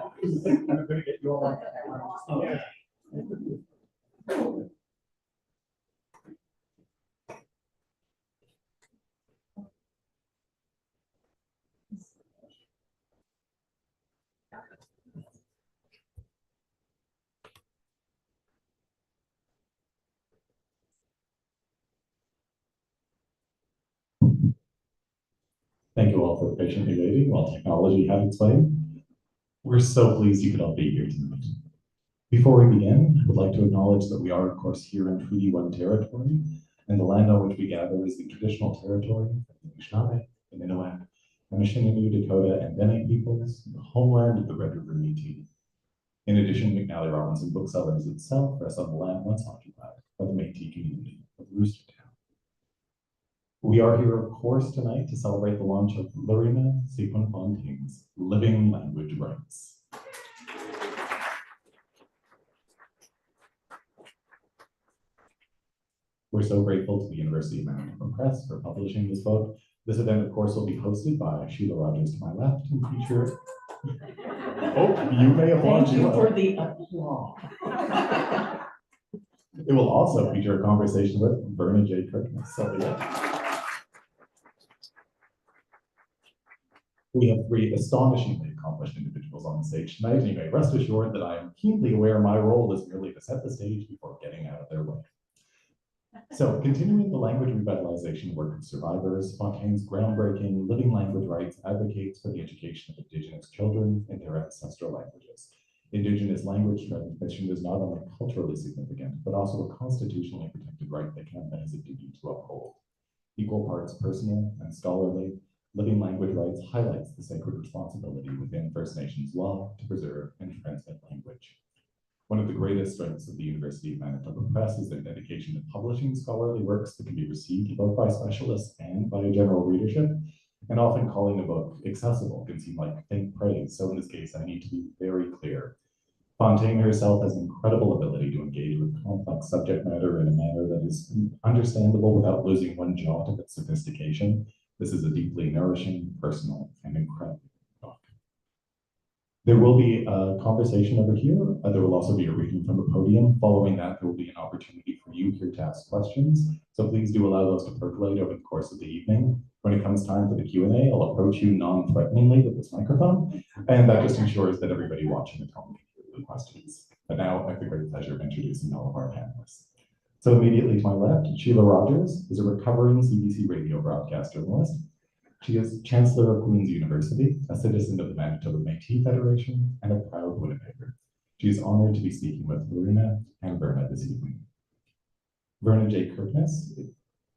I'm going to get you all on camera. Thank you all for patiently waiting while technology had its way. We're so pleased you could all be here tonight. Before we begin, I would like to acknowledge that we are, of course, here in Treaty 1 territory, and the land on which we gather is the traditional territory of the Anishinaabe, the Miniwak, Anishinaabe, Dakota, and Dene peoples, the homeland of the Red River Métis. In addition, McNally Robinson Booksellers itself rests on the land once occupied by the Métis community of Roostertown. We are here, of course, tonight to celebrate the launch of Lorena Sekwan Fontaine's Living Language Rights. We're so grateful to the University of Manitoba Press for publishing this book. This event, of course, will be hosted by Shelagh Rogers to my left and feature. Oh, you may applaud. Thank you for the applause. It will also feature a conversation with Verna J. Kirkness. So, yeah. We have three astonishingly accomplished individuals on the stage tonight, and you may rest assured that I am keenly aware my role is merely to set the stage before getting out of their way. So, continuing the language revitalization work of survivors, Fontaine's groundbreaking Living Language Rights advocates for the education of Indigenous children in their ancestral languages. Indigenous language transmission is not only culturally significant, but also a constitutionally protected right that Canada has a duty to uphold. Equal parts personal and scholarly, Living Language Rights highlights the sacred responsibility within First Nations law to preserve and transmit language. One of the greatest strengths of the University of Manitoba Press is their dedication to publishing scholarly works that can be received both by specialists and by a general readership, and often calling a book accessible can seem like faint praise, so in this case I need to be very clear. Fontaine herself has incredible ability to engage with complex subject matter in a manner that is understandable without losing one jot of its sophistication. This is a deeply nourishing, personal, and incredible book. There will be a conversation over here. There will also be a reading from the podium. Following that, there will be an opportunity for you here to ask questions. So please do allow those to percolate over the course of the evening. When it comes time for the Q&A, I'll approach you non-threateningly with this microphone, and that just ensures that everybody watching at home can hear the questions. But now I have the great pleasure of introducing all of our panelists. So immediately to my left, Shelagh Rogers is a recovering CBC radio broadcast journalist. She is Chancellor of Queen's University, a citizen of the Manitoba Métis Federation, and a proud Winnipegger. She is honored to be speaking with Lorena and Verna this evening. Verna J. Kirkness,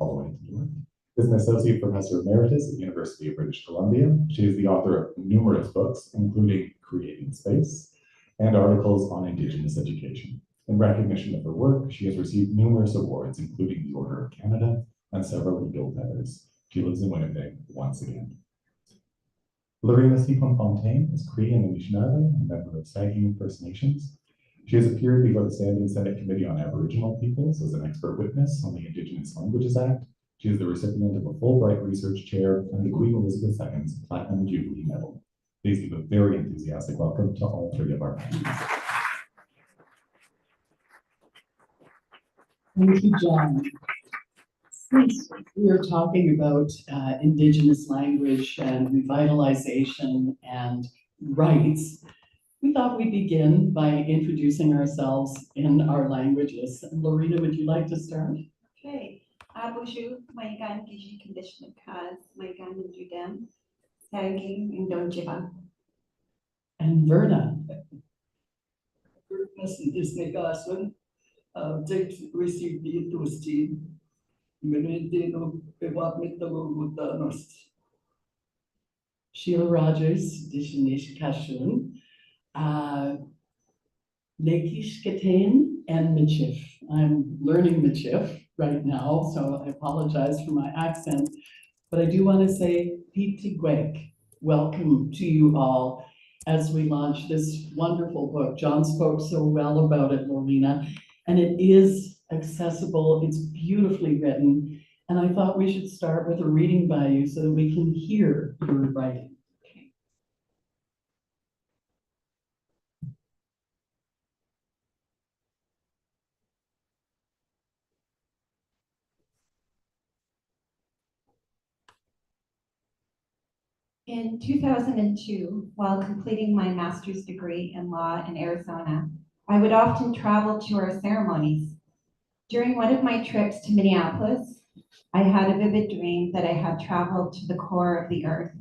all the way to the left, is an Associate Professor Emeritus at the University of British Columbia. She is the author of numerous books, including Creating Space, and articles on Indigenous education. In recognition of her work, she has received numerous awards, including the Order of Canada and several Eagle Feathers. She lives in Winnipeg once again. Lorena Sekwan Fontaine is Cree and Anishinaabe, a member of Saugeen First Nations. She has appeared before the Standing Senate Committee on Aboriginal Peoples as an expert witness on the Indigenous Languages Act. She is the recipient of a Fulbright Research Chair and the Queen Elizabeth II's Platinum Jubilee Medal. Please give a very enthusiastic welcome to all three of our panelists. Thank you, John. Since we are talking about Indigenous language and revitalization and rights, we thought we'd begin by introducing ourselves in our languages. Lorena, would you like to start? Okay. Abushu, Maigan Gishi Condition Kaz, Maigan and Judem, Sagging and Donjiba. And Verna. Kirkness and Disney Goswin, Dick received the Tusti, Menendino, Pewapmitago Mutanos. Shelagh Rogers, Dishinish Kashun, Lakish Katain, and Michif. I'm learning Michif right now, so I apologize for my accent, but I do want to say Pitigwek, welcome to you all as we launch this wonderful book. John spoke so well about it, Lorena, and it is accessible, it's beautifully written, And I thought we should start with a reading by you so that we can hear your writing. In 2002, while completing my master's degree in law in Arizona, I would often travel to our ceremonies. During one of my trips to Minneapolis, I had a vivid dream that I had traveled to the core of the earth.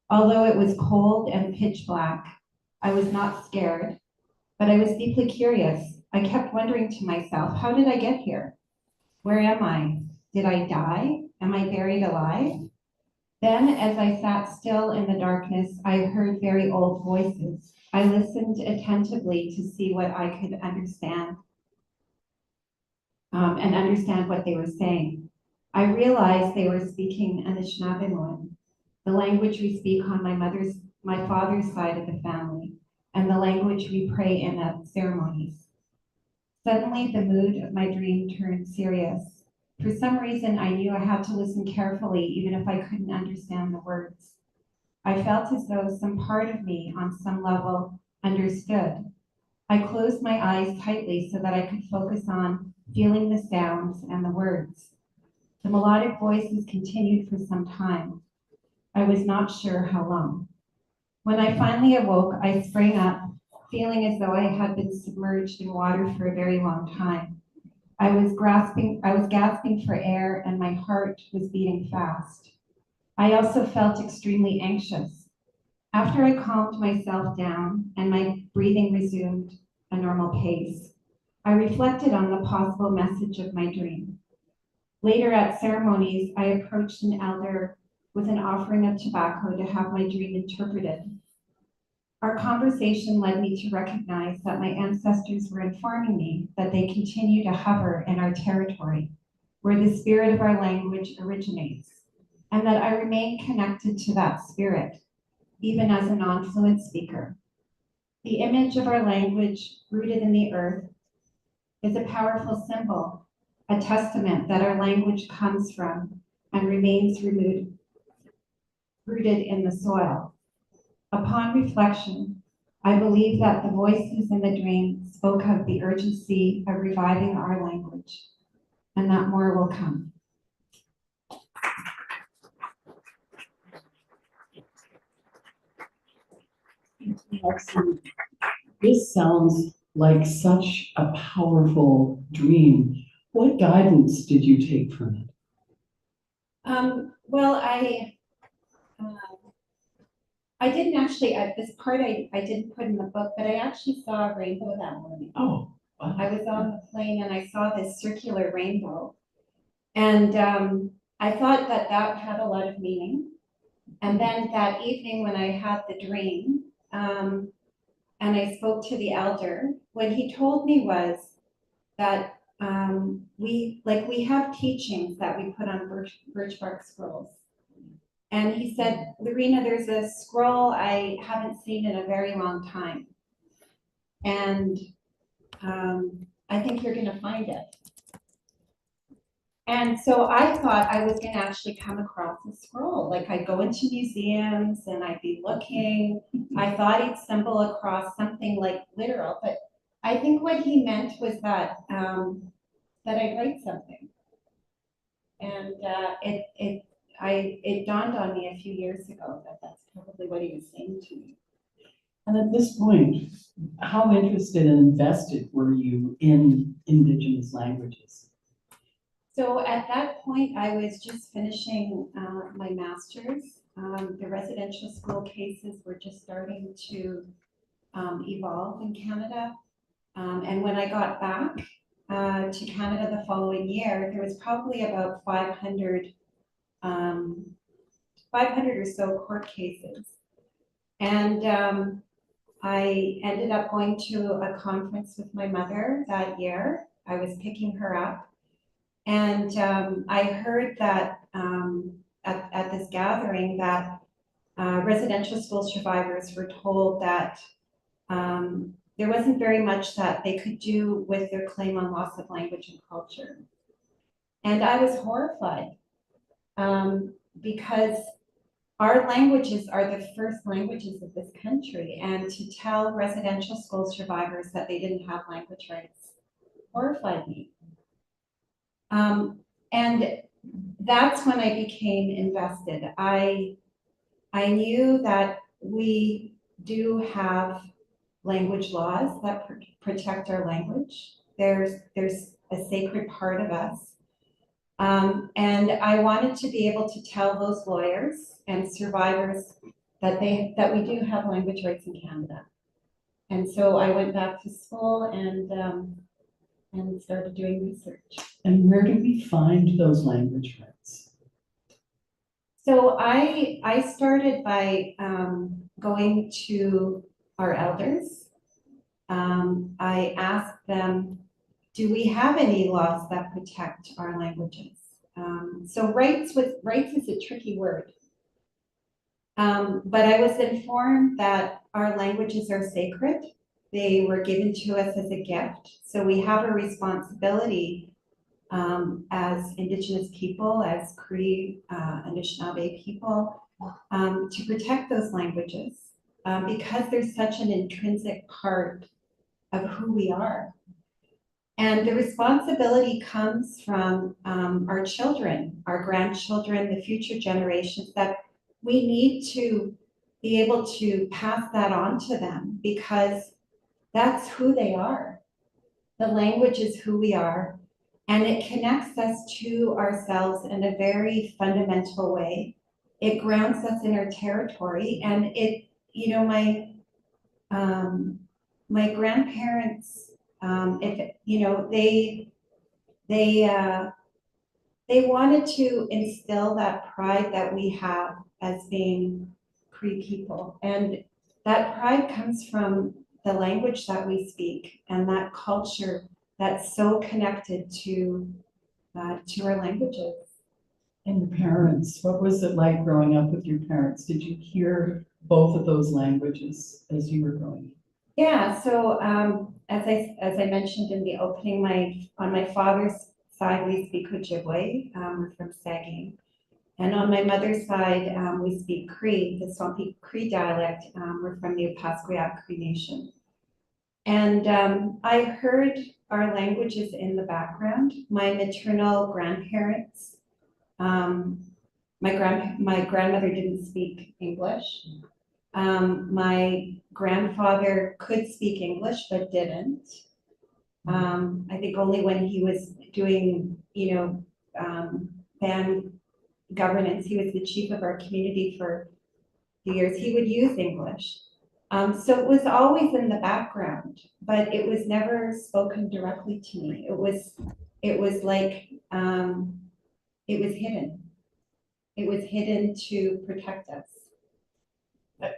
Although it was cold and pitch black, I was not scared, but I was deeply curious. I kept wondering to myself, how did I get here? Where am I? Did I die? Am I buried alive? Then, as I sat still in the darkness, I heard very old voices. I listened attentively to see what I could understand and understand what they were saying. I realized they were speaking Anishinaabe, the language we speak on my father's side of the family, and the language we pray in at ceremonies. Suddenly, the mood of my dream turned serious. For some reason, I knew I had to listen carefully, even if I couldn't understand the words. I felt as though some part of me, on some level, understood. I closed my eyes tightly so that I could focus on feeling the sounds and the words. The melodic voices continued for some time. I was not sure how long. When I finally awoke, I sprang up, feeling as though I had been submerged in water for a very long time. I was gasping for air, and my heart was beating fast. I also felt extremely anxious. After I calmed myself down and my breathing resumed a normal pace, I reflected on the possible message of my dream. Later at ceremonies, I approached an elder with an offering of tobacco to have my dream interpreted. Our conversation led me to recognize that my ancestors were informing me that they continue to hover in our territory, where the spirit of our language originates, and that I remain connected to that spirit, even as a non-fluent speaker. The image of our language rooted in the earth is a powerful symbol, a testament that our language comes from and remains rooted in the soil. Upon reflection, I believe that the voices in the dream spoke of the urgency of reviving our language, and that more will come. Excellent. This sounds like such a powerful dream. What guidance did you take from it? Well, I didn't actually, this part I didn't put in the book, but I actually saw a rainbow that morning. Oh, wow. I was on the plane and I saw this circular rainbow. And I thought that that had a lot of meaning. And then that evening when I had the dream, and I spoke to the elder, what he told me was that we have teachings that we put on birch bark scrolls. And he said, Lorena, there's a scroll I haven't seen in a very long time. And I think you're gonna find it. And so I thought I was gonna actually come across a scroll. Like I'd go into museums and I'd be looking. I thought he'd stumble across something like literal, but I think what he meant was that that I'd write something. And it dawned on me a few years ago that that's probably what he was saying to me. And at this point, how interested and invested were you in Indigenous languages? So at that point, I was just finishing my master's. The residential school cases were just starting to evolve in Canada. And when I got back to Canada the following year, there was probably about 500 or so court cases. And I ended up going to a conference with my mother that year. I was picking her up. And I heard that at this gathering that residential school survivors were told that there wasn't very much that they could do with their claim on loss of language and culture. And I was horrified because our languages are the first languages of this country. And to tell residential school survivors that they didn't have language rights horrified me. And that's when I became invested. I knew that we do have language laws that protect our language. There's a sacred part of us. And I wanted to be able to tell those lawyers and survivors that we do have language rights in Canada. And so I went back to school and started doing research. And where do we find those language rights? So I started by going to our elders. I asked them, do we have any laws that protect our languages? So rights is a tricky word. But I was informed that our languages are sacred. They were given to us as a gift. So we have a responsibility as Indigenous people, as Cree, Anishinaabe people, to protect those languages because they're such an intrinsic part of who we are. And the responsibility comes from our children, our grandchildren, the future generations, that we need to be able to pass that on to them because that's who they are. The language is who we are, and it connects us to ourselves in a very fundamental way. It grounds us in our territory, and it, you know, my grandparents, if you know, they wanted to instill that pride that we have as being Cree people, and that pride comes from the language that we speak and that culture that's so connected to our languages. And your parents, what was it like growing up with your parents? Did you hear both of those languages as you were growing up? Yeah, so as I mentioned in the opening, on my father's side we speak Ojibwe, we're from Saging. And on my mother's side, we speak Cree, the Swampy Cree dialect. We're from the Opaskwayak Cree Nation. And I heard our languages in the background. My maternal grandparents, my grandmother didn't speak English. My grandfather could speak English, but didn't. I think only when he was doing, band governance, he was the chief of our community for a few years, he would use English. So it was always in the background, but it was never spoken directly to me. It was like, it was hidden. It was hidden to protect us.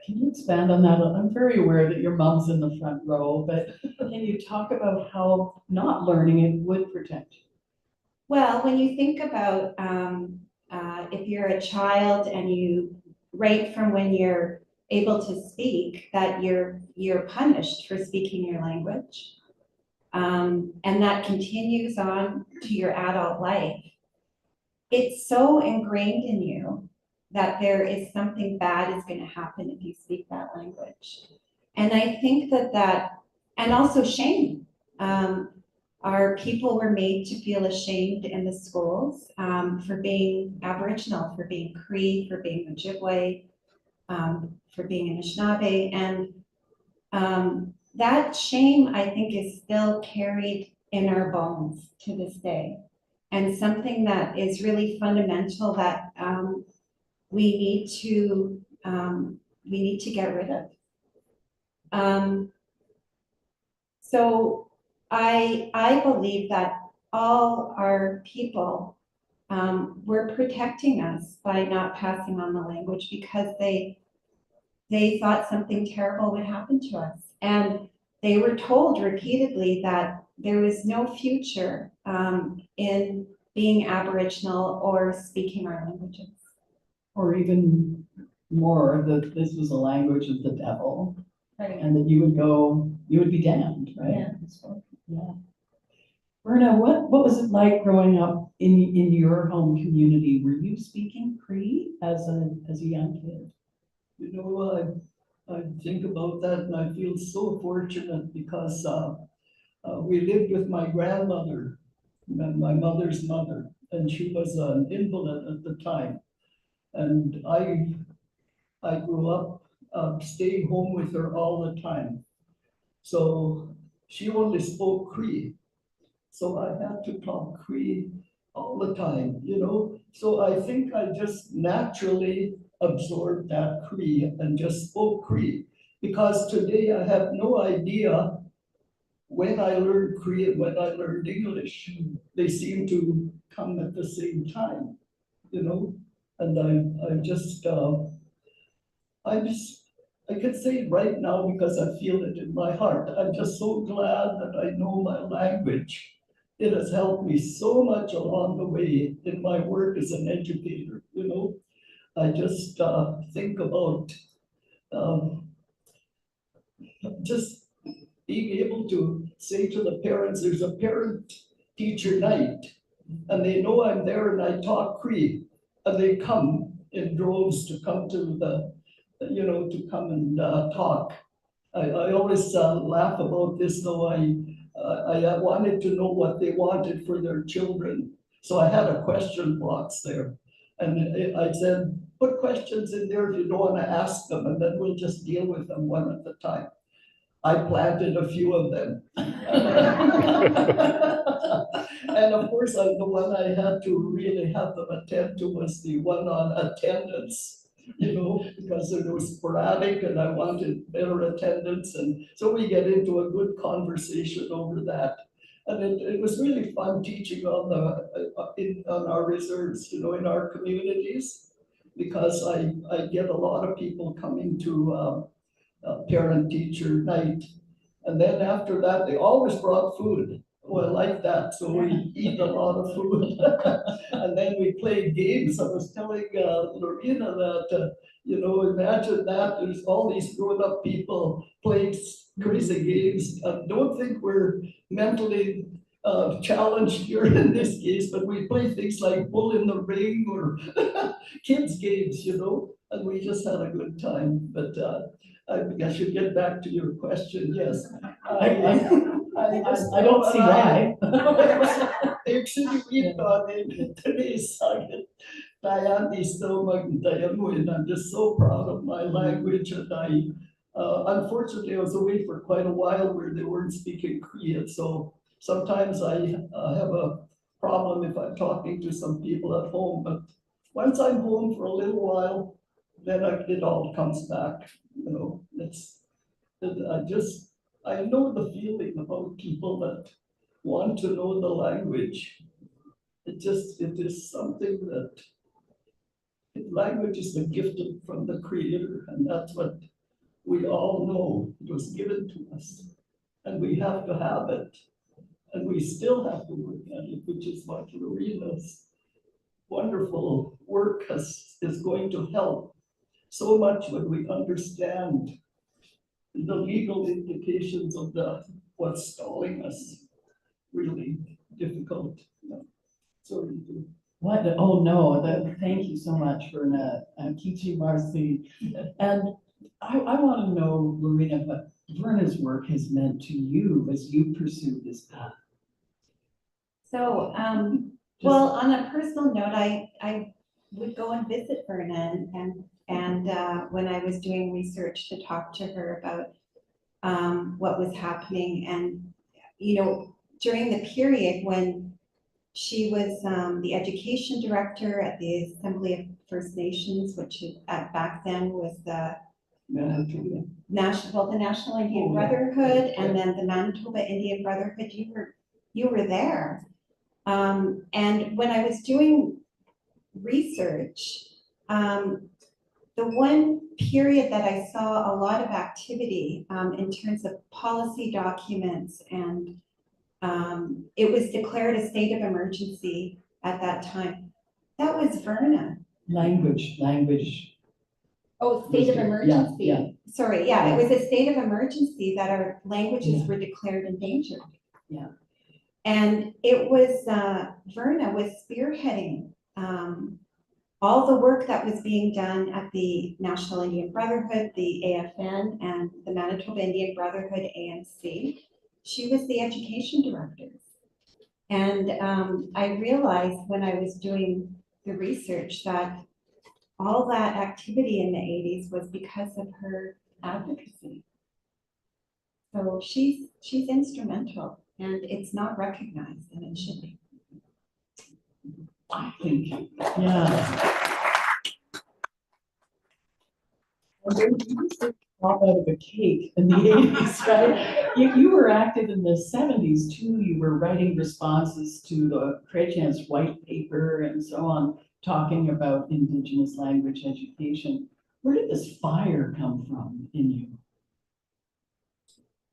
Can you expand on that? I'm very aware that your mom's in the front row, but can you talk about how not learning it would protect you? Well, when you think about if you're a child and you, right from when you're able to speak, that you're punished for speaking your language, and that continues on to your adult life, it's so ingrained in you that there is something bad is going to happen if you speak that language. And I think that, and also shame. Our people were made to feel ashamed in the schools for being Aboriginal, for being Cree, for being Ojibwe, for being Anishinaabe. And that shame, I think, is still carried in our bones to this day. And something that is really fundamental that we need to get rid of. So I believe that all our people were protecting us by not passing on the language because they thought something terrible would happen to us. And they were told repeatedly that there was no future in being Aboriginal or speaking our languages. Or even more, that this was a language of the devil, Right. and that you would be damned, right? Yeah. Yeah. Verna, what was it like growing up in your home community? Were you speaking Cree as a young kid? You know, I think about that and I feel so fortunate because we lived with my grandmother, my mother's mother, and she was an invalid at the time. And I grew up staying home with her all the time. So she only spoke Cree. So I had to talk Cree all the time, you know? So I think I just naturally absorbed that Cree and just spoke Cree. Because today I have no idea when I learned Cree and when I learned English. They seem to come at the same time, you know? And I can say it right now because I feel it in my heart. I'm just so glad that I know my language. It has helped me so much along the way in my work as an educator, you know. I just think about um, just being able to say to the parents, there's a parent-teacher night, and they know I'm there and I talk Cree, and they come in droves to come to to come and talk. I always laugh about this, though. I wanted to know what they wanted for their children. So I had a question box there. And I said, put questions in there if you don't want to ask them, and then we'll just deal with them one at a time. I planted a few of them. And of course, the one I had to really have them attend to was the one on attendance, you know, because it was sporadic and I wanted better attendance. And so we get into a good conversation over that. And it was really fun teaching on on our reserves, you know, in our communities, because I get a lot of people coming to parent-teacher night. And then after that, they always brought food. Oh, I like that. So we eat a lot of food. And then we played games. I was telling Lorena that, imagine that there's all these grown-up people playing crazy games. Don't think we're mentally challenged here in this case, but we play things like bull in the ring or kids games, you know, and we just had a good time. But I should get back to your question. Yes. I don't see why. Actually, today's and I'm just so proud of my language. And unfortunately, I was away for quite a while where they weren't speaking Korean. So sometimes I have a problem if I'm talking to some people at home. But once I'm home for a little while, then it all comes back. You know, I know the feeling about people that want to know the language. It is something that language is the gift from the Creator, and that's what we all know. It was given to us, and we have to have it, and we still have to work at it, which is what Lorena's wonderful work is going to help so much when we understand the legal implications of what's stalling us. Really difficult. Sorry. What? Oh, no. Thank you so much for Kichi Marcy. And I want to know, Lorena, what Verna's work has meant to you as you pursue this path. So, well, on a personal note, I would go and visit Verna, and when I was doing research to talk to her about what was happening, and during the period when she was the education director at the Assembly of First Nations, which back then was the National Indian Brotherhood, and then the Manitoba Indian Brotherhood. You were there. And when I was doing research, the one period that I saw a lot of activity in terms of policy documents, and it was declared a state of emergency at that time. That was Verna. Language. Oh, state of emergency. Yeah. Sorry, yeah, it was a state of emergency that our languages were declared endangered. Yeah. And it was, Verna was spearheading all the work that was being done at the National Indian Brotherhood, the AFN, and the Manitoba Indian Brotherhood, ANC. She was the education director. And I realized when I was doing the research that all that activity in the 80s was because of her advocacy. So she's instrumental, and it's not recognized, and it should be. I think, yeah. And then you just pop out of a cake in the 80s, right? You were active in the 70s too. You were writing responses to the Chrétien's white paper and so on, talking about Indigenous language education. Where did this fire come from in you?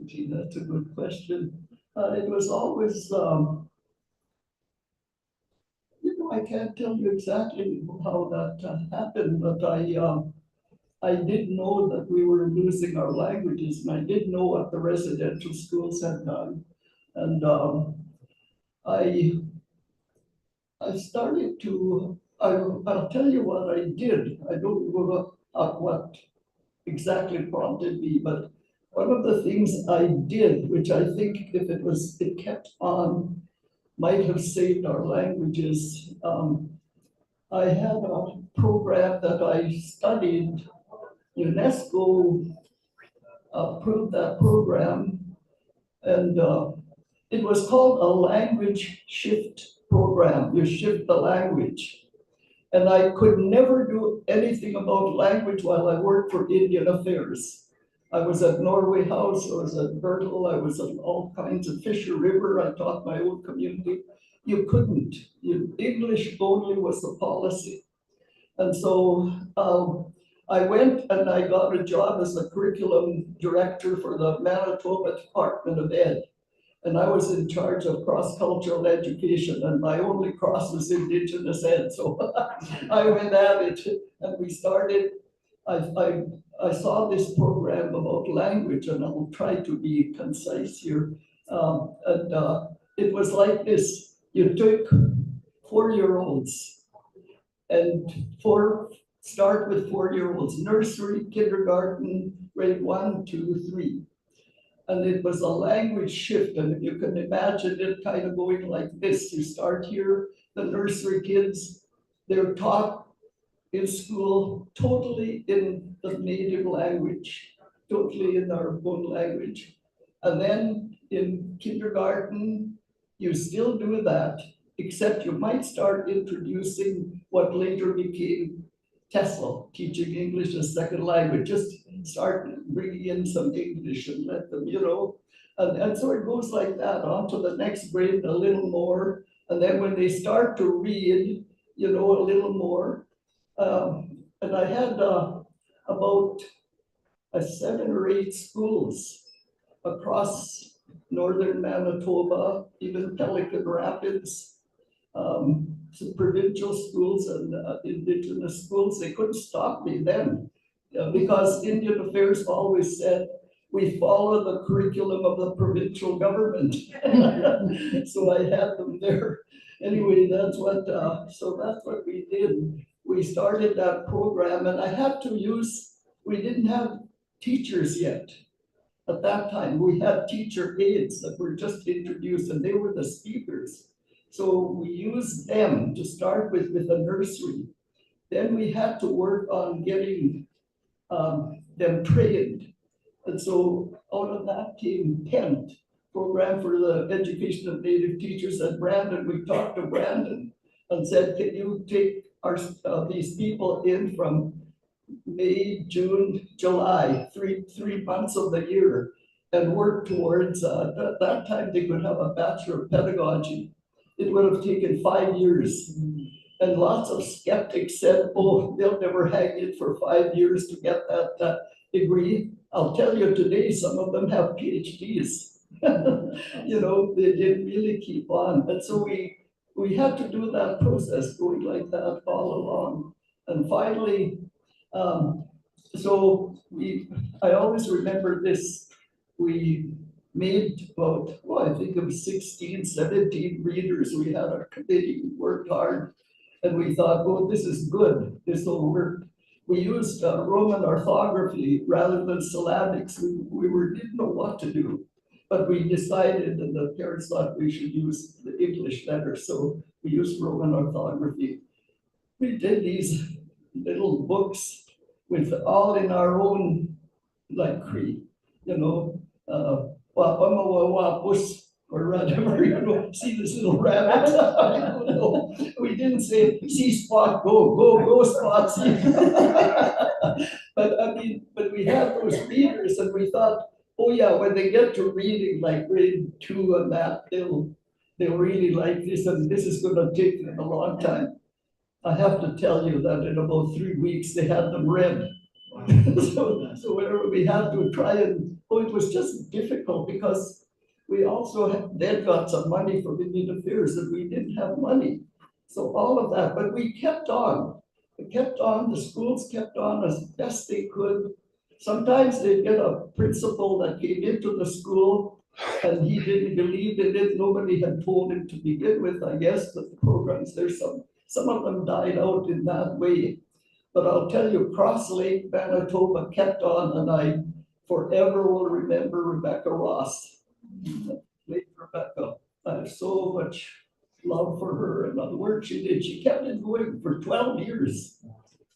Gee, that's a good question. It was always, I can't tell you exactly how that happened, but I did know that we were losing our languages, and I did know what the residential schools had done. And I started to, I'll tell you what I did. I don't know what exactly prompted me, but one of the things I did, which I think if it kept on, might have saved our languages. I had a program that I studied. UNESCO approved that program, and it was called a language shift program. You shift the language. And I could never do anything about language while I worked for Indian Affairs. I was at Norway House, I was at Bertel, I was at all kinds of Fisher River, I taught my own community. You couldn't. English only was the policy. And so I went and I got a job as a curriculum director for the Manitoba Department of Ed. And I was in charge of cross-cultural education, and my only cross was Indigenous Ed. So I went at it, and we started. I saw this program about language, and I'll try to be concise here. It was like this: you took 4-year-olds, and start with 4-year-olds, nursery, kindergarten, grade 1, 2, 3. And it was a language shift, and you can imagine it kind of going like this. You start here, the nursery kids, they're taught in school totally in the native language, totally in our own language. And then in kindergarten, you still do that, except you might start introducing what later became TESOL, teaching English as second language. Just start bringing in some English and let them, and so it goes like that on to the next grade a little more. And then when they start to read, a little more. And I had about 7 or 8 schools across northern Manitoba, even Pelican Rapids, some provincial schools and Indigenous schools. They couldn't stop me then because Indian Affairs always said, we follow the curriculum of the provincial government. So I had them there. Anyway, that's what we did. We started that program, and I had to we didn't have teachers yet. At that time, we had teacher aides that were just introduced, and they were the speakers. So we used them to start with a nursery. Then we had to work on getting them trained. And so out of that came PENT, Program for the Education of Native Teachers at Brandon. We talked to Brandon and said, can you take these people in from May, June, July, three months of the year, and work towards, at that time they could have a Bachelor of Pedagogy. It would have taken 5 years. And lots of skeptics said, oh, they'll never hang it for 5 years to get that degree. I'll tell you today, some of them have PhDs. They didn't really keep on. And so we had to do that process going like that all along. And finally, I always remember this. made about, I think it was 16, 17 readers. We had our committee, we worked hard, and we thought, oh, this is good, this will work. We used Roman orthography rather than syllabics. Didn't know what to do, but we decided, and the parents thought we should use the English letters, so we used Roman orthography. We did these little books with all in our own, like Cree, Wapamawawapus, or whatever, see this little rabbit. I don't know. We didn't say, see Spot, go Spot, see. But we had those readers, and we thought, oh yeah, when they get to reading like grade 2 and that, they'll really like this, and this is gonna take them a long time. I have to tell you that in about 3 weeks, they had them read. So whenever we had to try and, it was just difficult because we also then got some money from Indian Affairs and we didn't have money. So all of that, but we kept on. We kept on, the schools kept on as best they could. Sometimes they'd get a principal that came into the school and he didn't believe in it. Nobody had told him to begin with, I guess, but the programs, some of them died out in that way. But I'll tell you, Cross Lake, Manitoba kept on, and I forever will remember Rebecca Ross. Late Rebecca. I have so much love for her and the work she did. She kept it going for 12 years,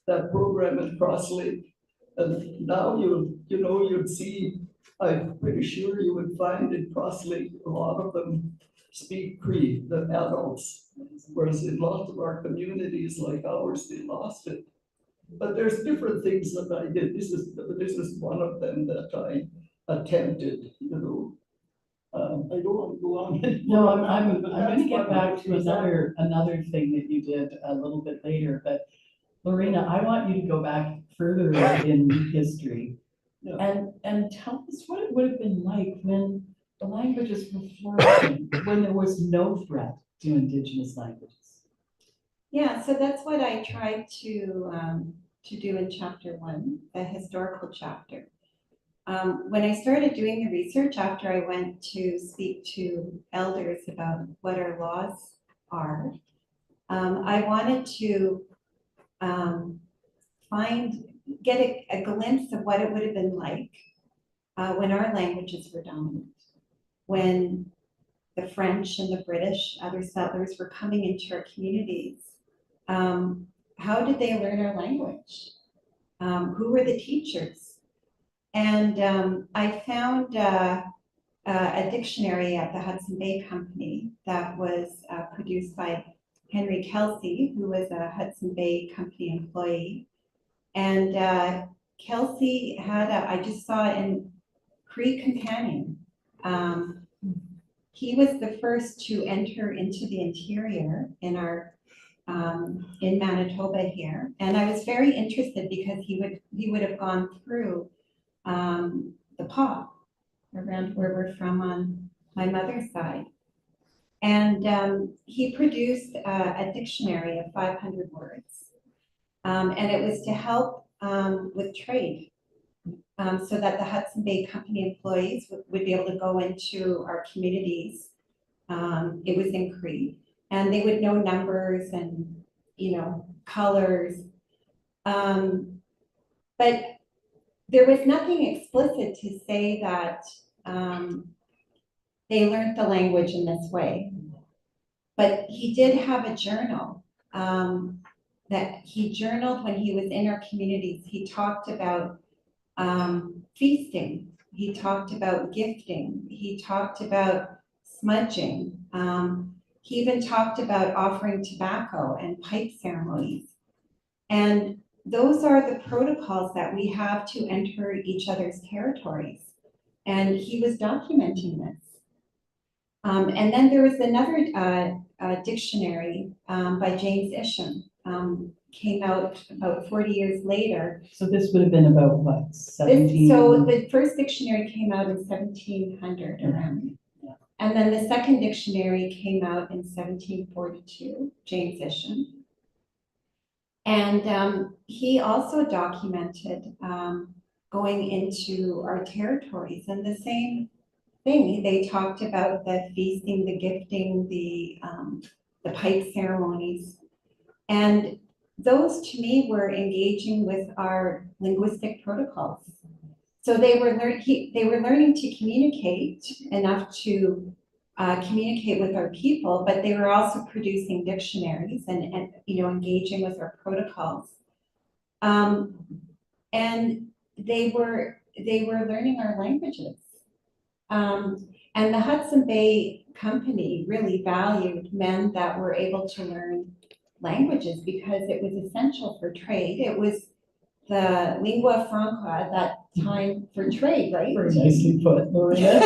that program at Cross Lake. And now you'd see, I'm pretty sure you would find in Cross Lake, a lot of them speak Cree, the adults. Whereas in lots of our communities like ours, they lost it. But there's different things that I did. This is one of them that I attempted, I don't want to go on. No, I'm going to get back to another thing that you did a little bit later, but Lorena, I want you to go back further in history. Yeah. And tell us what it would have been like when the languages were flourishing, when there was no threat to Indigenous languages. Yeah, so that's what I tried to do in chapter 1, the historical chapter. When I started doing the research after I went to speak to elders about what our laws are, I wanted to get a glimpse of what it would have been like when our languages were dominant, when the French and the British, other settlers were coming into our communities. How did they learn our language? Who were the teachers? And I found a dictionary at the Hudson Bay Company that was produced by Henry Kelsey, who was a Hudson Bay Company employee. And Kelsey had I just saw in Cree Companion. He was the first to enter into the interior in our in Manitoba here, and I was very interested because he would have gone through the Paw around where we're from on my mother's side, and he produced a dictionary of 500 words, and it was to help with trade, so that the Hudson Bay Company employees would be able to go into our communities. It was in Cree. And they would know numbers and, colors. But there was nothing explicit to say that they learned the language in this way. But he did have a journal that he journaled when he was in our communities. He talked about feasting. He talked about gifting. He talked about smudging. He even talked about offering tobacco and pipe ceremonies. And those are the protocols that we have to enter each other's territories. And he was documenting this. And then there was another dictionary by James Isham, came out about 40 years later. So this would have been about what, 17? So the first dictionary came out in 1700 around. And then the second dictionary came out in 1742, James Isham. And he also documented going into our territories, and the same thing, they talked about the feasting, the gifting, the pipe ceremonies. And those to me were engaging with our linguistic protocols. So they were learning to communicate enough to communicate with our people, but they were also producing dictionaries and engaging with our protocols. And they were learning our languages. And the Hudson Bay Company really valued men that were able to learn languages because it was essential for trade. It was the lingua franca at that time for trade, right? Very nicely put, Lorena.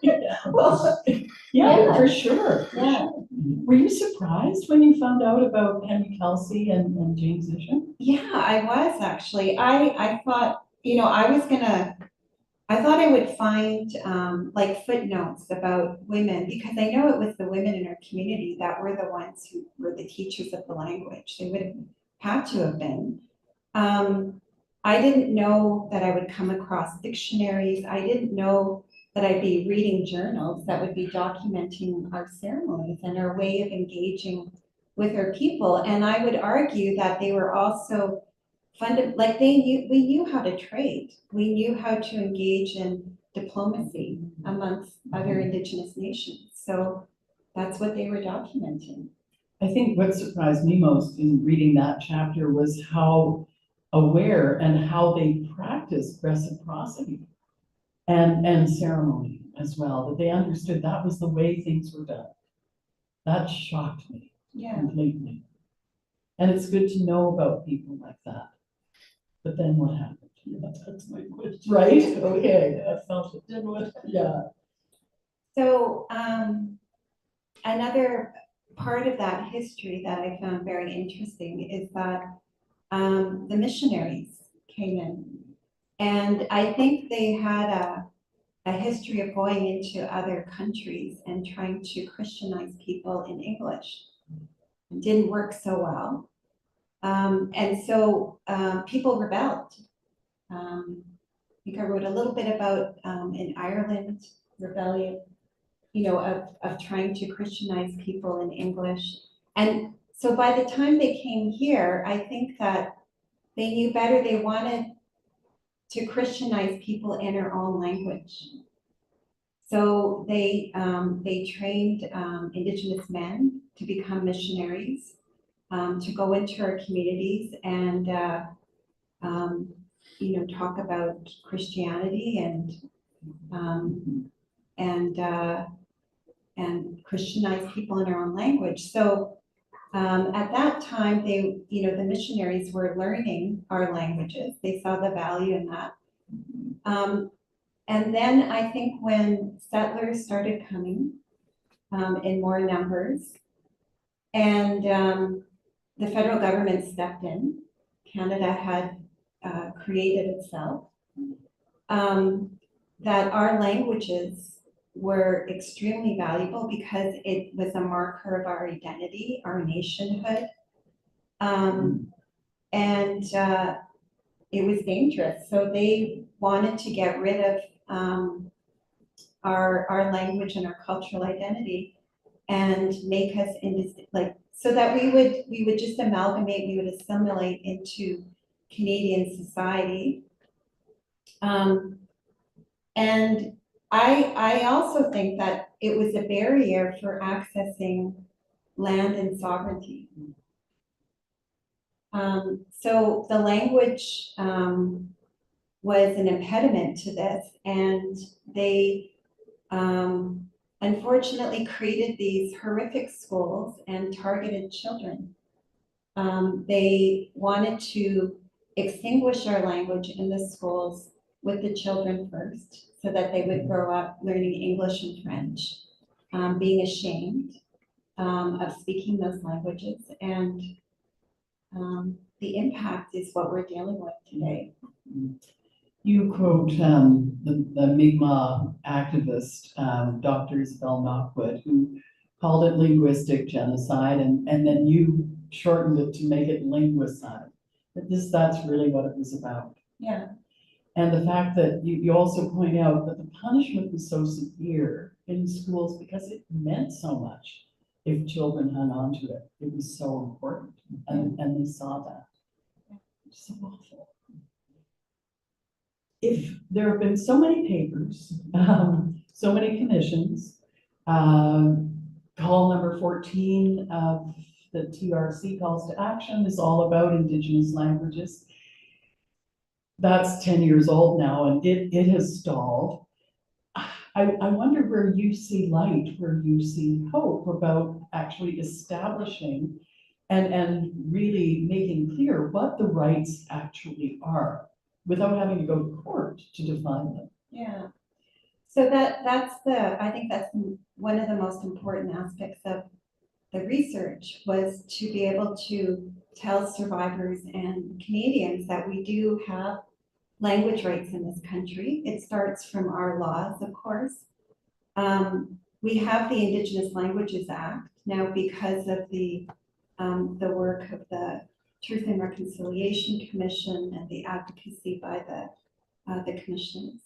Yeah. Well, Yeah, for sure. for Yeah. sure. Were you surprised when you found out about Henry Kelsey and James Isham? yeah, I was actually. I thought, I thought I would find like footnotes about women because I know it was the women in our community that were the ones who were the teachers of the language. They would have had to have been. I didn't know that I would come across dictionaries. I didn't know that I'd be reading journals that would be documenting our ceremonies and our way of engaging with our people. And I would argue that they were also like we knew how to trade. We knew how to engage in diplomacy amongst other Indigenous nations. So that's what they were documenting. I think what surprised me most in reading that chapter was how aware and how they practiced reciprocity and ceremony as well, that they understood that was the way things were done. That shocked me Yeah. completely. And it's good to know about people like that. But then what happened? Yeah, that's my question. Right? Okay, that sounds it, didn't it? Yeah. So another part of that history that I found very interesting is that the missionaries came in. And I think they had a history of going into other countries and trying to Christianize people in English. It didn't work so well. And so people rebelled. I think I wrote a little bit about in Ireland, rebellion, of trying to Christianize people in English. And so by the time they came here, I think that they knew better. They wanted to Christianize people in their own language. So they trained Indigenous men to become missionaries, to go into our communities and talk about Christianity and Christianize people in their own language. So at that time, the missionaries were learning our languages. They saw the value in that. And then I think when settlers started coming in more numbers and the federal government stepped in, Canada had created itself, that our languages were extremely valuable because it was a marker of our identity, our nationhood. And it was dangerous. So they wanted to get rid of our language and our cultural identity and make us so that we would just amalgamate, we would assimilate into Canadian society. And I also think that it was a barrier for accessing land and sovereignty. So the language was an impediment to this, and they unfortunately created these horrific schools and targeted children. They wanted to extinguish our language in the schools with the children first, so that they would grow up learning English and French, being ashamed of speaking those languages. And the impact is what we're dealing with today. You quote the Mi'kmaq activist, Dr. Isabel Knockwood, who called it linguistic genocide, and then you shortened it to make it linguicide. That's really what it was about. Yeah. And the fact that you also point out that the punishment was so severe in schools because it meant so much if children hung on to it. It was so important, and they saw that. So awful. If there have been so many papers, so many commissions, call number 14 of the TRC calls to action is all about Indigenous languages. That's 10 years old now, and it has stalled. I wonder where you see light, where you see hope about actually establishing and really making clear what the rights actually are without having to go to court to define them. Yeah. So I think that's one of the most important aspects of the research, was to be able to tell survivors and Canadians that we do have language rights in this country. It starts from our laws, of course. We have the Indigenous Languages Act now because of the work of the Truth and Reconciliation Commission and the advocacy by the commissioners.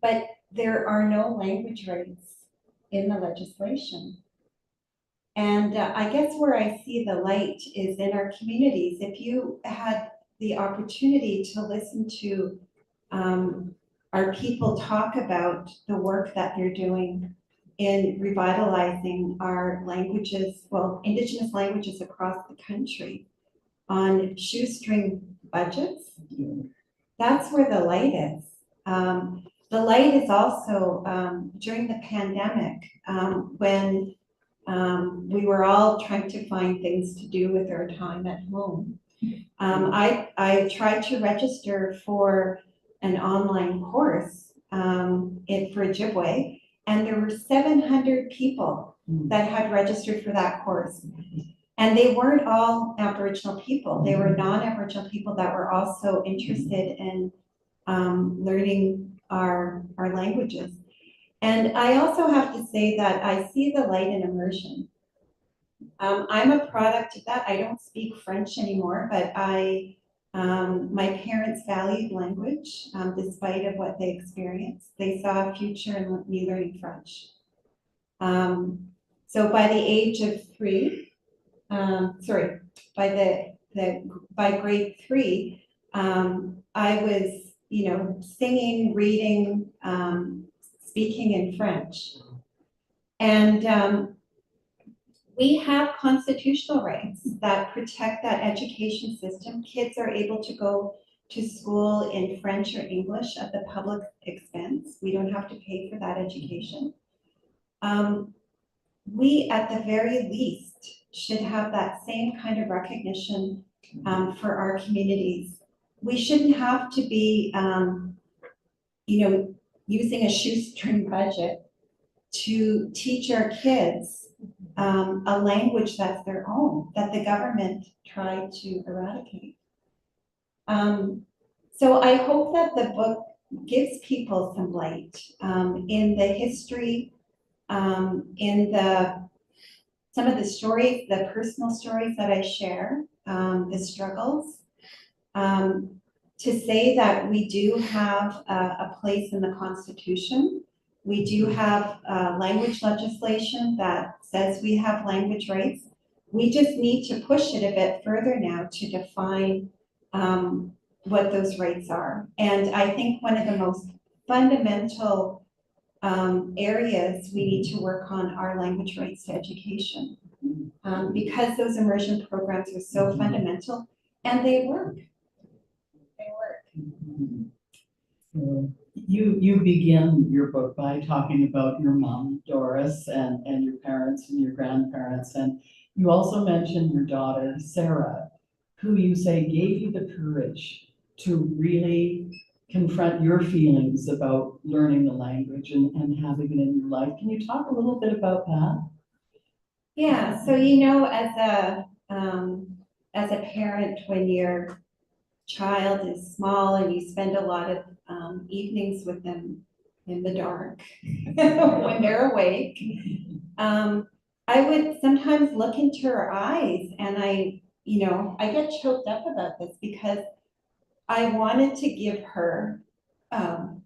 But there are no language rights in the legislation. And I guess where I see the light is in our communities. If you had the opportunity to listen to our people talk about the work that they're doing in revitalizing our languages, well, Indigenous languages across the country, on shoestring budgets, that's where the light is. The light is also during the pandemic, when we were all trying to find things to do with our time at home. I tried to register for an online course for Ojibwe, and there were 700 people that had registered for that course. And they weren't all Aboriginal people. They were non-Aboriginal people that were also interested in learning our languages. And I also have to say that I see the light in immersion. I'm a product of that. I don't speak French anymore, but my parents valued language despite of what they experienced. They saw a future in me learning French. So by the age of 3, by grade 3, I was, singing, reading, speaking in French. And we have constitutional rights that protect that education system. Kids are able to go to school in French or English at the public expense. We don't have to pay for that education. We, at the very least, should have that same kind of recognition for our communities. We shouldn't have to be, using a shoestring budget to teach our kids a language that's their own, that the government tried to eradicate. So I hope that the book gives people some light in the history, in some of the stories, the personal stories that I share, the struggles, to say that we do have a place in the Constitution. We do have language legislation that says we have language rights. We just need to push it a bit further now to define what those rights are. And I think one of the most fundamental areas we need to work on are language rights to education, because those immersion programs are so fundamental, and they work. They work. You begin your book by talking about your mom, Doris, and your parents and your grandparents, and you also mentioned your daughter, Sarah, who you say gave you the courage to really confront your feelings about learning the language and having it in your life. Can you talk a little bit about that? Yeah, so as a parent, when your child is small and you spend a lot of evenings with them in the dark when they're awake, I would sometimes look into her eyes, and I get choked up about this, because I wanted to give her the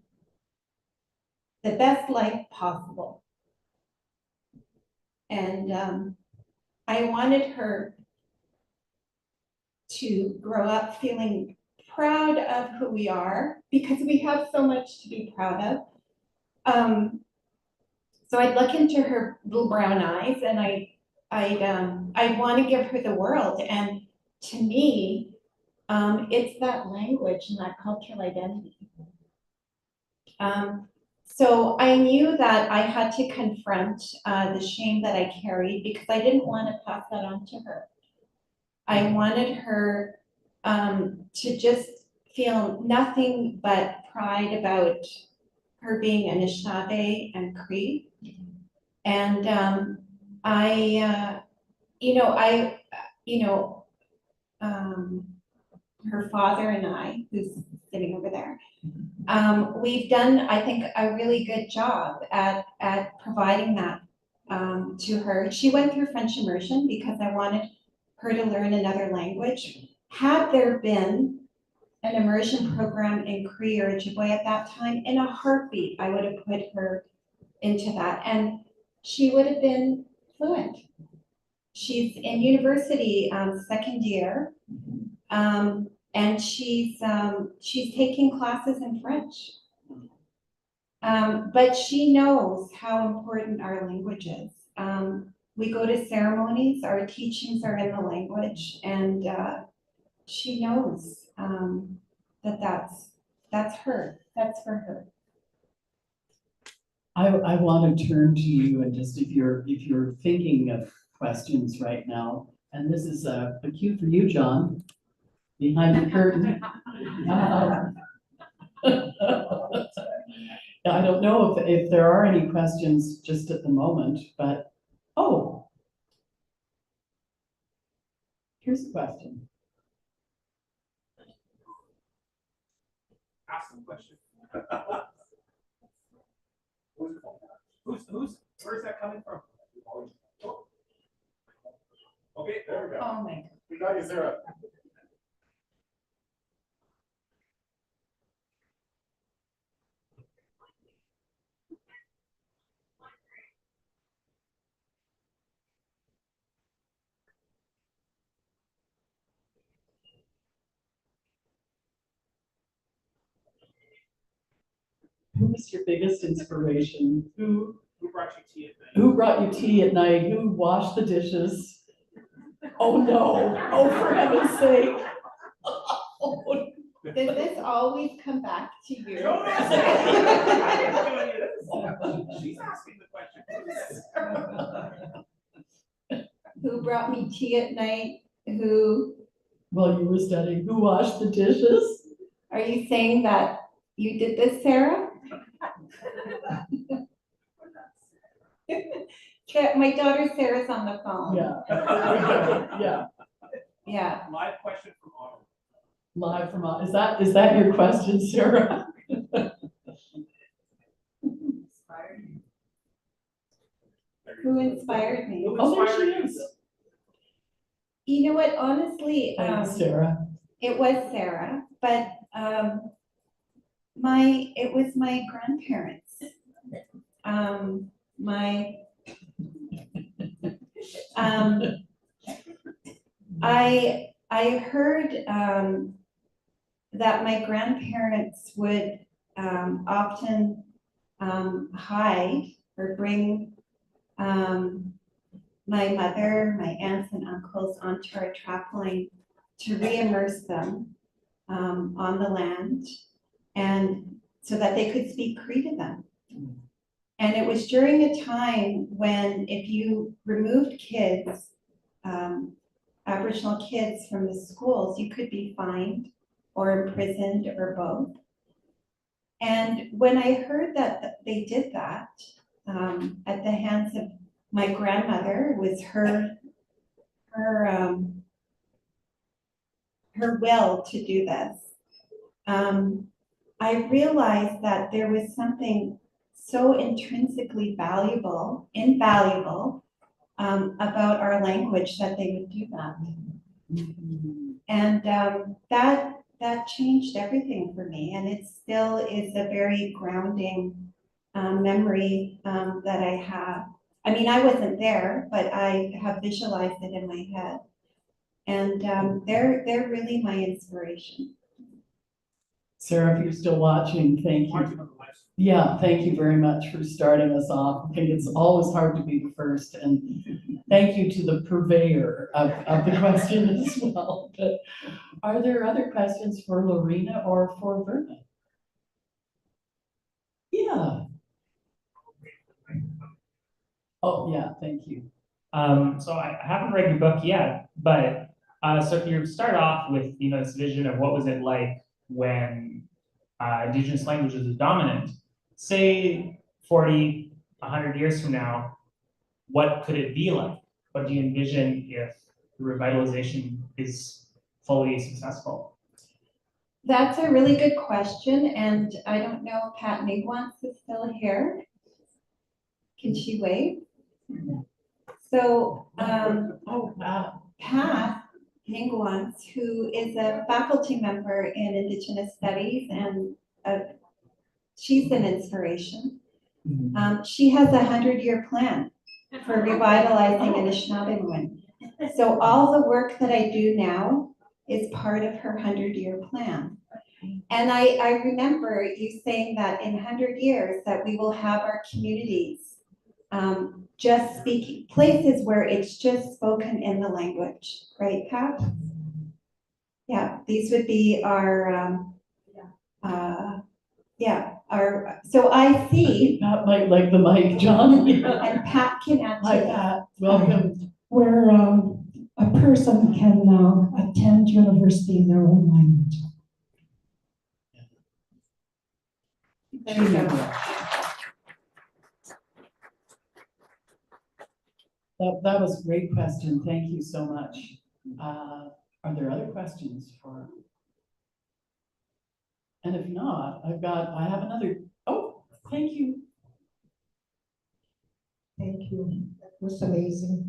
best life possible. And I wanted her to grow up feeling proud of who we are, because we have so much to be proud of. So I'd look into her little brown eyes, and I'd want to give her the world. And to me, it's that language and that cultural identity. So I knew that I had to confront the shame that I carried, because I didn't want to pass that on to her. I wanted her to just feel nothing but pride about her being Anishinaabe and Cree. And her father and I, who's sitting over there, we've done, I think, a really good job at providing that to her. She went through French immersion because I wanted her to learn another language. Had there been an immersion program in Cree or Ojibwe at that time, in a heartbeat, I would have put her into that, and she would have been fluent. She's in university, second year, and she's taking classes in French. But she knows how important our language is. We go to ceremonies, our teachings are in the language, and she knows that's her, that's for her. I want to turn to you, and just if you're thinking of questions right now, and this is a cue for you, John, behind the curtain. I don't know if there are any questions just at the moment, but oh, here's a question. Ask some question. Where's that coming from? Okay, there we go. Oh my God. We got you, Sarah. Who was your biggest inspiration? Who brought you tea at night? Who brought you tea at night? Who washed the dishes? Oh no! Oh, for heaven's sake! Oh, Does this always come back to you? No, I didn't tell you this. She's asking the question. Who brought me tea at night? Who? While you were studying, who washed the dishes? Are you saying that you did this, Sarah? My daughter Sarah's on the phone. Yeah. Yeah. Yeah. Live question from Ottawa. Live from Ottawa. Is that your question, Sarah? Who inspired me? Oh, there she is. You know what? Honestly, Thanks, Sarah. it was Sarah, but it was my grandparents. I heard that my grandparents would often hide or bring my mother, my aunts and uncles onto our trapline to re-immerse them on the land, and so that they could speak Cree to them. And it was during a time when if you removed kids, Aboriginal kids from the schools, you could be fined or imprisoned or both. And when I heard that they did that at the hands of my grandmother, was her will to do this, I realized that there was something so intrinsically invaluable about our language that they would do that. And that changed everything for me, and it still is a very grounding memory that I have. I mean, I wasn't there, but I have visualized it in my head, and they're really my inspiration. Sarah, if you're still watching, thank you. Watching on the live stream. Yeah, thank you very much for starting us off. I think it's always hard to be the first, and thank you to the purveyor of the question as well. But are there other questions for Lorena or for Verna? Yeah. Oh, yeah, thank you. So I haven't read your book yet, but so if you start off with this vision of what was it like when Indigenous languages was dominant, say 40, 100 years from now, what could it be like? What do you envision if the revitalization is fully successful? That's a really good question, and I don't know if Pat Nigwantz is still here. Can she wave? So, Oh, wow. Pat Nigwantz, who is a faculty member in Indigenous Studies, and she's an inspiration. She has a 100-year plan for revitalizing Anishinaabe. So all the work that I do now is part of her 100-year plan. And I remember you saying that in 100 years that we will have our communities just speaking, places where it's just spoken in the language, right, Pat? Yeah, these would be our, so I see, Pat might like the mic, John. and Pat can add to Hi, that. Pat, welcome. where a person can attend university in their own language. There you go. That was a great question. Thank you so much. Are there other questions for? And if not, I have another. Oh, thank you. Thank you. That was amazing.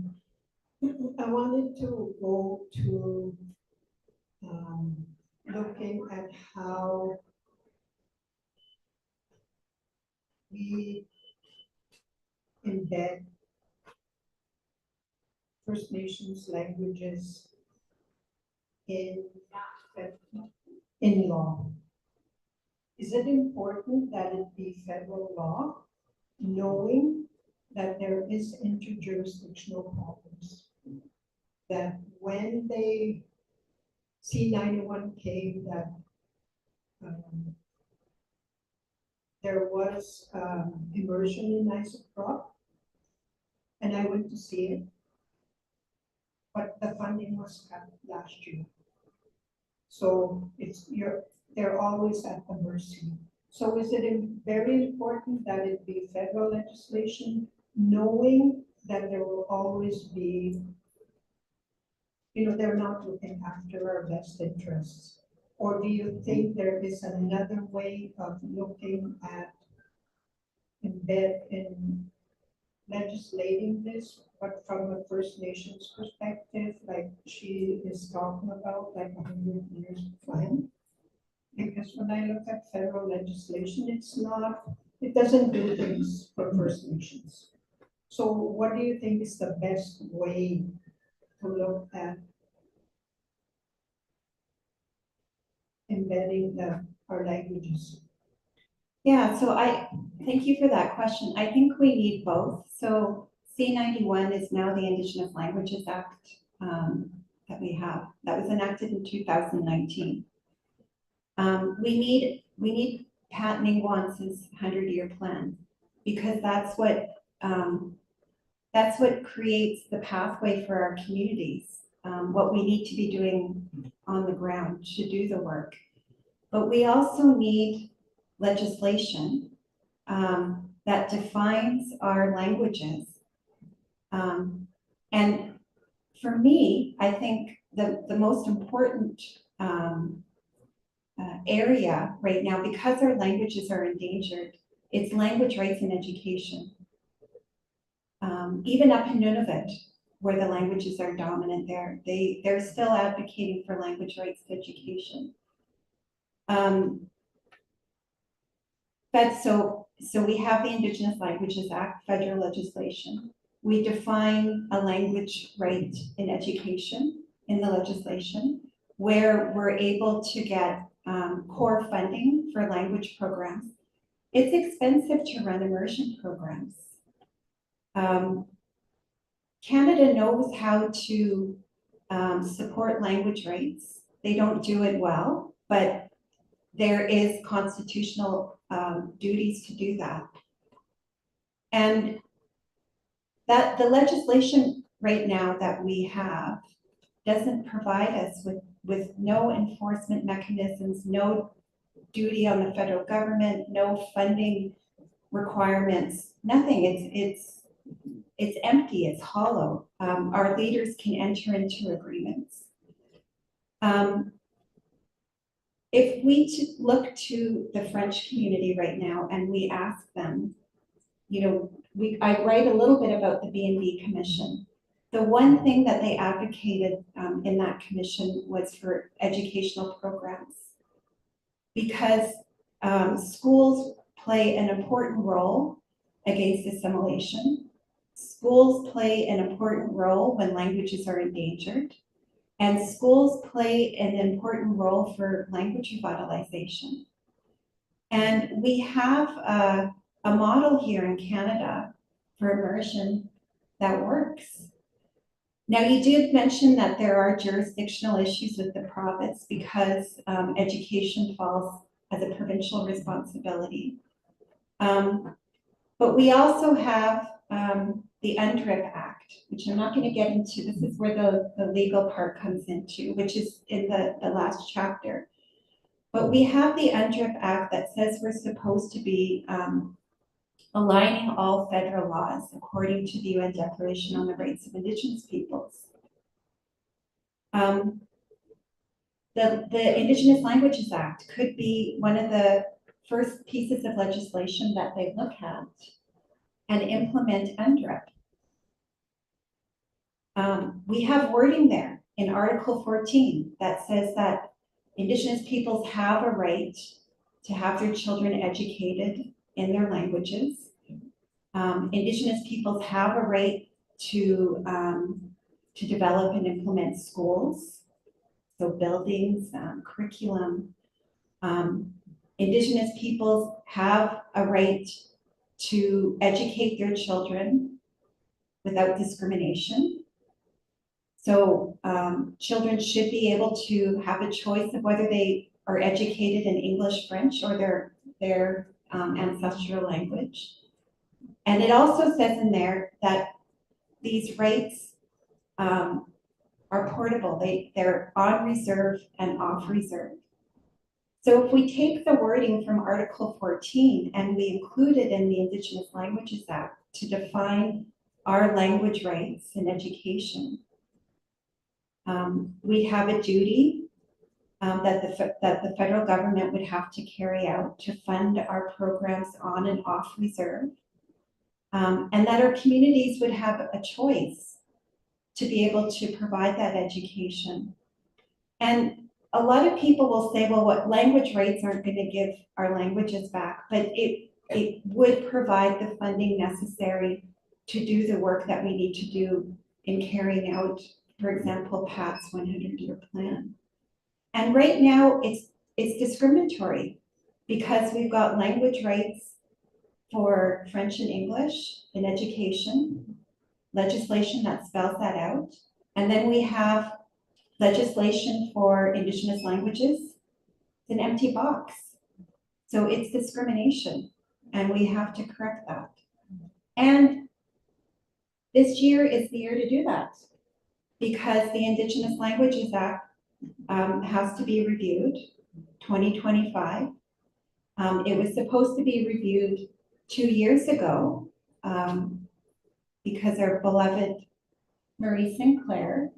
I wanted to go to looking at how we embed First Nations languages in law. Is it important that it be federal law, knowing that there is interjurisdictional problems? That when they C91 came, that there was immersion in isopro, and I went to see it, but the funding was cut last year. So they're always at the mercy. So is it very important that it be federal legislation, knowing that there will always be, they're not looking after our best interests? Or do you think there is another way of looking at in legislating this, but from a First Nations perspective, like she is talking about, like 100 years plan? Because when I look at federal legislation, it doesn't do things for First Nations. So what do you think is the best way to look at embedding our languages? Yeah, so I thank you for that question. I think we need both. So C91 is now the Indigenous Languages Act that we have. That was enacted in 2019. We need Pat Nigwantz's 100-year plan, because that's what creates the pathway for our communities. What we need to be doing on the ground to do the work, but we also need legislation that defines our languages. And for me, I think the most important area right now, because our languages are endangered, it's language rights in education. Even up in Nunavut, where the languages are dominant, they're still advocating for language rights to education. But so we have the Indigenous Languages Act, federal legislation. We define a language right in education in the legislation, where we're able to get core funding for language programs. It's expensive to run immersion programs. Canada knows how to support language rights. They don't do it well, but there is constitutional duties to do that. And that the legislation right now that we have doesn't provide us with no enforcement mechanisms, no duty on the federal government, no funding requirements, nothing. It's empty, it's hollow. Our leaders can enter into agreements. If we look to the French community right now and we ask them, you know, I write a little bit about the B&B Commission. The one thing that they advocated in that commission was for educational programs, because schools play an important role against assimilation. Schools play an important role when languages are endangered, and schools play an important role for language revitalization. And we have a model here in Canada for immersion that works. Now, you did mention that there are jurisdictional issues with the province because education falls as a provincial responsibility. But we also have the UNDRIP Act, which I'm not going to get into. This is where the legal part comes into, which is in the last chapter. But we have the UNDRIP Act that says we're supposed to be aligning all federal laws according to the UN Declaration on the Rights of Indigenous Peoples. The Indigenous Languages Act could be one of the first pieces of legislation that they look at and implement UNDRIP. We have wording there in Article 14 that says that Indigenous peoples have a right to have their children educated in their languages. Indigenous peoples have a right to develop and implement schools, so buildings, curriculum. Indigenous peoples have a right to educate their children without discrimination. So children should be able to have a choice of whether they are educated in English, French, or their ancestral language. And it also says in there that these rights are portable. They're on reserve and off reserve. So if we take the wording from Article 14 and we include it in the Indigenous Languages Act to define our language rights in education, we have a duty that the federal government would have to carry out to fund our programs on and off reserve, and that our communities would have a choice to be able to provide that education. And a lot of people will say, well, what language rights aren't going to give our languages back, but it would provide the funding necessary to do the work that we need to do in carrying out, for example, Pat's 100-year plan. And right now it's discriminatory because we've got language rights for French and English in education, legislation that spells that out. And then we have legislation for Indigenous languages. It's an empty box. So it's discrimination, and we have to correct that. And this year is the year to do that, because the Indigenous Languages Act has to be reviewed, 2025. It was supposed to be reviewed 2 years ago because our beloved Maurice Sinclair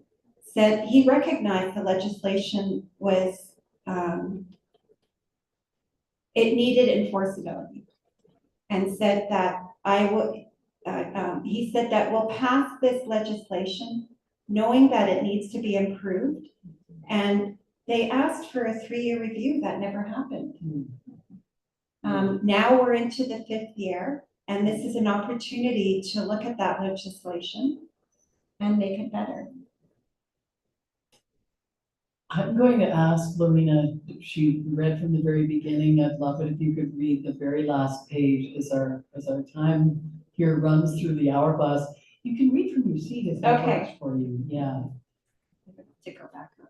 said he recognized the legislation was, it needed enforceability, and said that he said that we'll pass this legislation knowing that it needs to be improved, and They asked for a 3-year review, that never happened. Now we're into the 5th year, and this is an opportunity to look at that legislation and make it better. I'm going to ask Lorena, she read from the very beginning. I'd love it if you could read the very last page as our time here runs through the hourglass. You can read from your seat if that Okay. works for you, yeah. To go back up.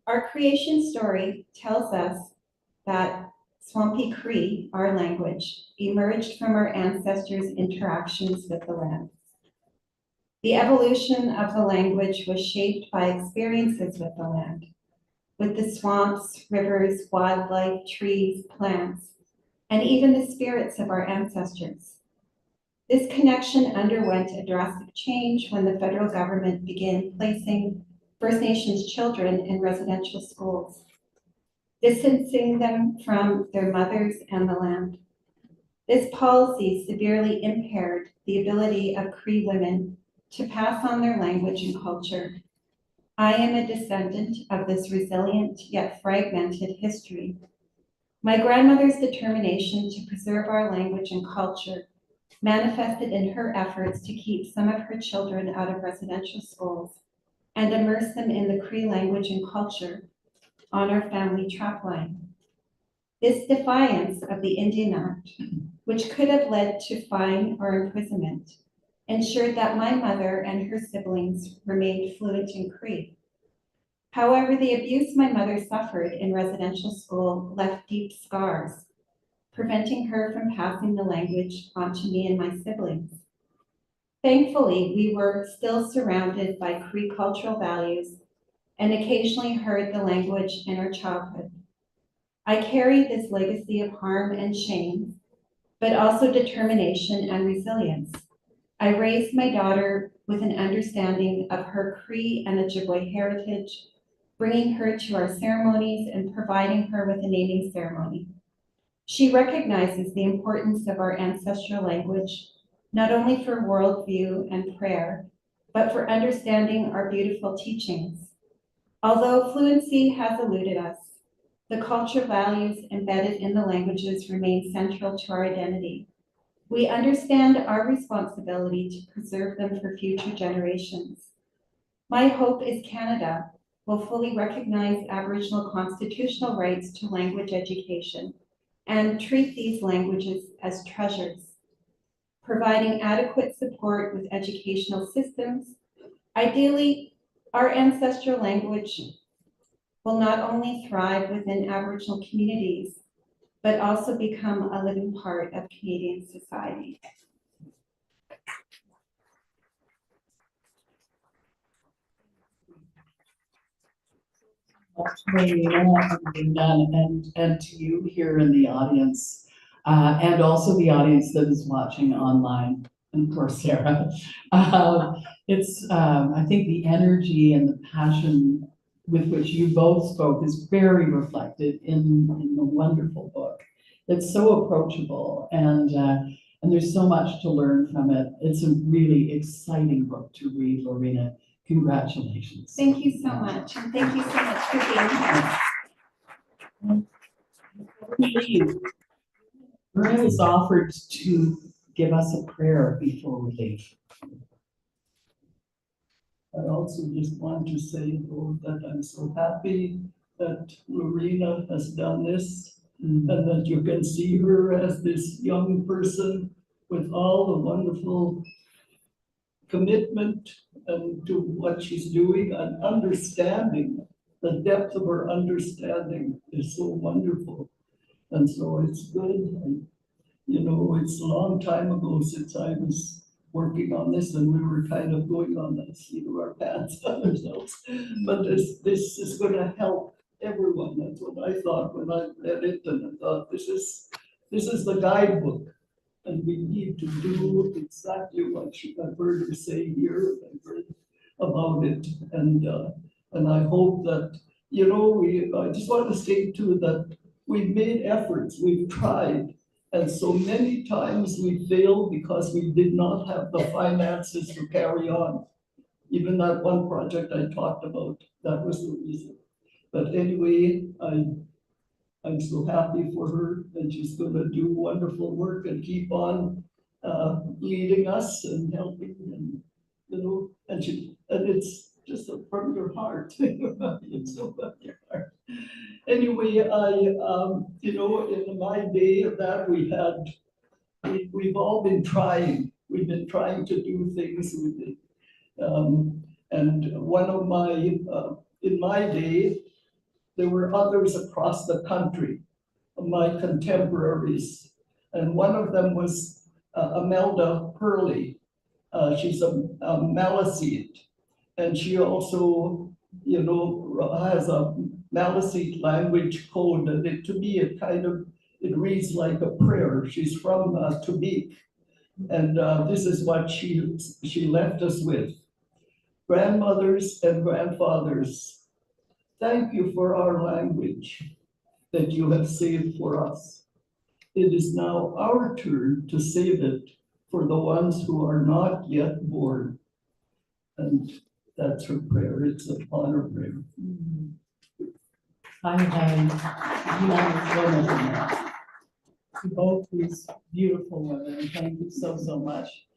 Our creation story tells us that Swampy Cree, our language, emerged from our ancestors' interactions with the land. The evolution of the language was shaped by experiences with the land, with the swamps, rivers, wildlife, trees, plants, and even the spirits of our ancestors. This connection underwent a drastic change when the federal government began placing First Nations children in residential schools, distancing them from their mothers and the land. This policy severely impaired the ability of Cree women to pass on their language and culture. I am a descendant of this resilient yet fragmented history. My grandmother's determination to preserve our language and culture manifested in her efforts to keep some of her children out of residential schools and immerse them in the Cree language and culture on our family trapline. This defiance of the Indian Act, which could have led to fine or imprisonment, ensured that my mother and her siblings remained fluent in Cree. However, the abuse my mother suffered in residential school left deep scars, preventing her from passing the language on to me and my siblings. Thankfully, we were still surrounded by Cree cultural values and occasionally heard the language in our childhood. I carry this legacy of harm and shame, but also determination and resilience. I raised my daughter with an understanding of her Cree and Ojibwe heritage, bringing her to our ceremonies and providing her with a naming ceremony. She recognizes the importance of our ancestral language, not only for worldview and prayer, but for understanding our beautiful teachings. Although fluency has eluded us, the cultural values embedded in the languages remain central to our identity. We understand our responsibility to preserve them for future generations. My hope is Canada will fully recognize Aboriginal constitutional rights to language education and treat these languages as treasures, providing adequate support with educational systems. Ideally, our ancestral language will not only thrive within Aboriginal communities, but also become a living part of Canadian society. And to you here in the audience, and also the audience that is watching online, and of course, Sarah. I think the energy and the passion with which you both spoke is very reflected in the wonderful book. It's so approachable, and there's so much to learn from it. It's a really exciting book to read, Lorena. Congratulations. Thank you so much, and thank you so much for being here. Verna has offered to give us a prayer before we leave. I also just want to say, though, that I'm so happy that Lorena has done this and that you can see her as this young person with all the wonderful commitment and to what she's doing and understanding. The depth of her understanding is so wonderful. And so it's good. And, you know, it's a long time ago since I was working on this and we were kind of going on the seat of our pants on ourselves. But this is going to help everyone. That's what I thought when I read it, and I thought this is the guidebook. And we need to do exactly what I've heard her say here. I've heard about it, and I hope that, you know, I just want to state too that we've made efforts, we've tried, And so many times we failed because we did not have the finances to carry on. Even that one project I talked about, that was the reason. But anyway, I'm so happy for her, and she's gonna do wonderful work and keep on leading us and helping, and and it's just from your heart. It's so from your heart. Anyway, in my day that we've all been trying. We've been trying to do things with it. And one of in my day, there were others across the country, my contemporaries. And one of them was Imelda Hurley. She's a Maliseet. And she also, has a Maliseet language code. And to me, it reads like a prayer. She's from Tubik. And this is what she left us with. Grandmothers and grandfathers, thank you for our language that you have saved for us. It is now our turn to save it for the ones who are not yet born. And that's her prayer. It's a honor prayer. I have to both these beautiful women. Thank you so, so much.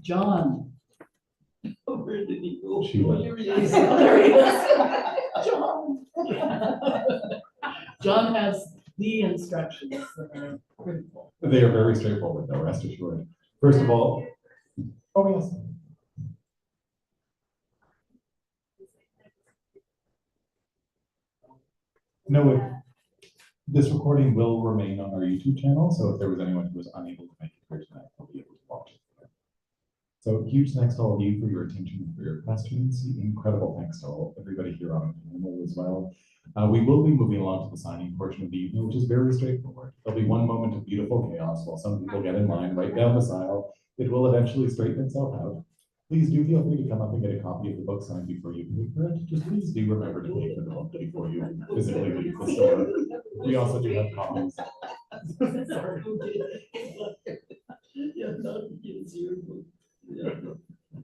John. Where did he go? She went. Here he is. There he is. John. John has the instructions that are critical. They are very straightforward, though, rest assured. First of all, oh yes. No, this recording will remain on our YouTube channel, so if there was anyone who was unable to make it here tonight, they'll be able to watch it. So huge thanks to all of you for your attention and for your questions. Incredible thanks to everybody here on the panel as well. We will be moving along to the signing portion of the evening, which is very straightforward. There'll be one moment of beautiful chaos while some people get in line right down this aisle. It will eventually straighten itself out. Please do feel free to come up and get a copy of the book signed before you pay for it. Just please do remember to pay for the book before you physically leave the store. We also do have copies. Sorry. Yeah, not easier. Yeah.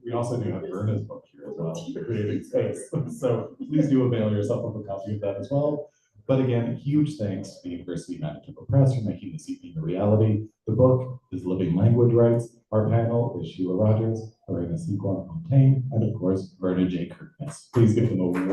We also do have Verna's book here as well, The Creating Space. So please do avail yourself of a copy of that as well. But again, huge thanks to the University of Manitoba Press for making this evening a reality. The book is Living Language Rights. Our panel is Shelagh Rogers, Lorena Sekwan Fontaine, and of course, Verna J. Kirkness. Please give them a warm